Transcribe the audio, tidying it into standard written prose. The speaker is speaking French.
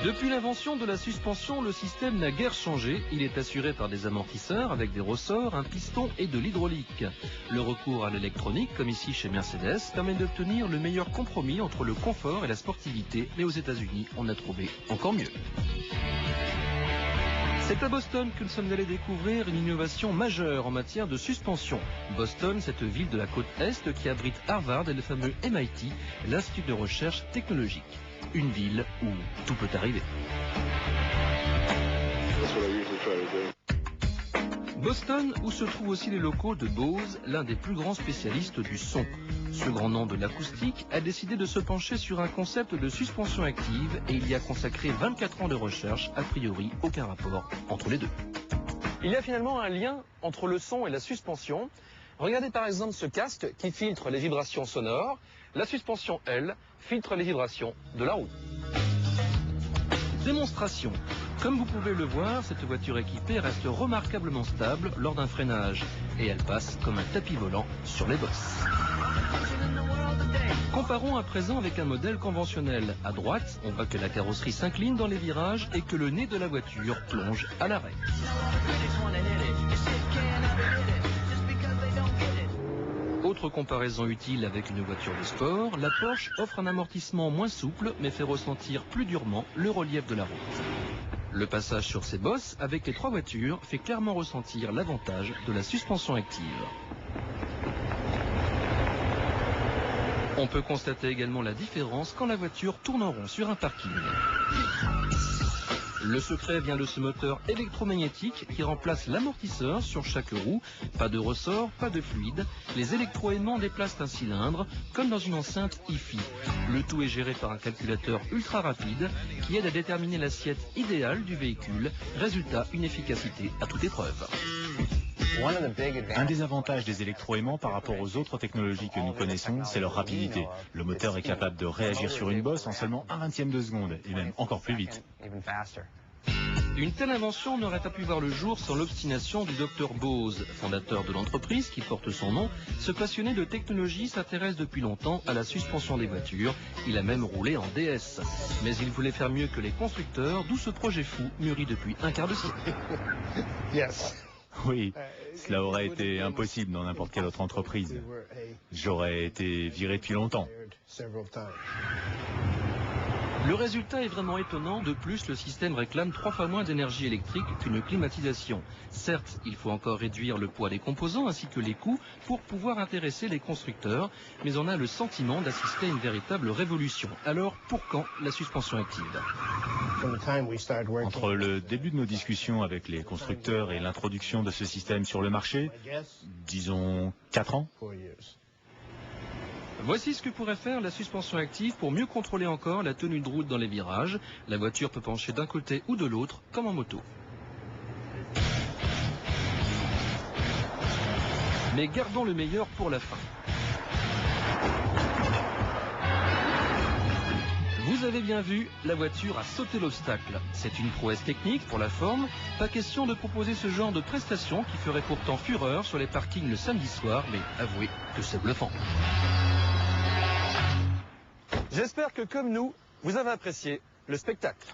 Depuis l'invention de la suspension, le système n'a guère changé. Il est assuré par des amortisseurs avec des ressorts, un piston et de l'hydraulique. Le recours à l'électronique, comme ici chez Mercedes, permet d'obtenir le meilleur compromis entre le confort et la sportivité. Mais aux États-Unis, on a trouvé encore mieux. C'est à Boston que nous sommes allés découvrir une innovation majeure en matière de suspension. Boston, cette ville de la côte Est qui abrite Harvard et le fameux MIT, l'Institut de recherche technologique. Une ville où tout peut arriver. Boston, où se trouvent aussi les locaux de Bose, l'un des plus grands spécialistes du son. Ce grand nom de l'acoustique a décidé de se pencher sur un concept de suspension active et il y a consacré 24 ans de recherche, a priori aucun rapport entre les deux. Il y a finalement un lien entre le son et la suspension. Regardez par exemple ce casque qui filtre les vibrations sonores. La suspension, elle, filtre les vibrations de la roue. Démonstration. Comme vous pouvez le voir, cette voiture équipée reste remarquablement stable lors d'un freinage. Et elle passe comme un tapis volant sur les bosses. Comparons à présent avec un modèle conventionnel. À droite, on voit que la carrosserie s'incline dans les virages et que le nez de la voiture plonge à l'arrêt. Autre comparaison utile avec une voiture de sport, la Porsche offre un amortissement moins souple mais fait ressentir plus durement le relief de la route. Le passage sur ces bosses avec les trois voitures fait clairement ressentir l'avantage de la suspension active. On peut constater également la différence quand la voiture tourne en rond sur un parking. Le secret vient de ce moteur électromagnétique qui remplace l'amortisseur sur chaque roue. Pas de ressort, pas de fluide. Les électroaimants déplacent un cylindre, comme dans une enceinte hi-fi. Le tout est géré par un calculateur ultra rapide qui aide à déterminer l'assiette idéale du véhicule. Résultat, une efficacité à toute épreuve. Un des avantages des électroaimants par rapport aux autres technologies que nous connaissons, c'est leur rapidité. Le moteur est capable de réagir sur une bosse en seulement 1/20 de seconde, et même encore plus vite. Une telle invention n'aurait pas pu voir le jour sans l'obstination du Dr Bose, fondateur de l'entreprise qui porte son nom. Ce passionné de technologie s'intéresse depuis longtemps à la suspension des voitures. Il a même roulé en DS. Mais il voulait faire mieux que les constructeurs, d'où ce projet fou mûri depuis un quart de siècle. Oui, cela aurait été impossible dans n'importe quelle autre entreprise. J'aurais été viré depuis longtemps. Le résultat est vraiment étonnant. De plus, le système réclame 3 fois moins d'énergie électrique qu'une climatisation. Certes, il faut encore réduire le poids des composants ainsi que les coûts pour pouvoir intéresser les constructeurs, mais on a le sentiment d'assister à une véritable révolution. Alors, pour quand la suspension active ? Entre le début de nos discussions avec les constructeurs et l'introduction de ce système sur le marché, disons 4 ans. Voici ce que pourrait faire la suspension active pour mieux contrôler encore la tenue de route dans les virages. La voiture peut pencher d'un côté ou de l'autre, comme en moto. Mais gardons le meilleur pour la fin. Vous avez bien vu, la voiture a sauté l'obstacle. C'est une prouesse technique pour la forme. Pas question de proposer ce genre de prestation qui ferait pourtant fureur sur les parkings le samedi soir, mais avouez que c'est bluffant. J'espère que, comme nous, vous avez apprécié le spectacle.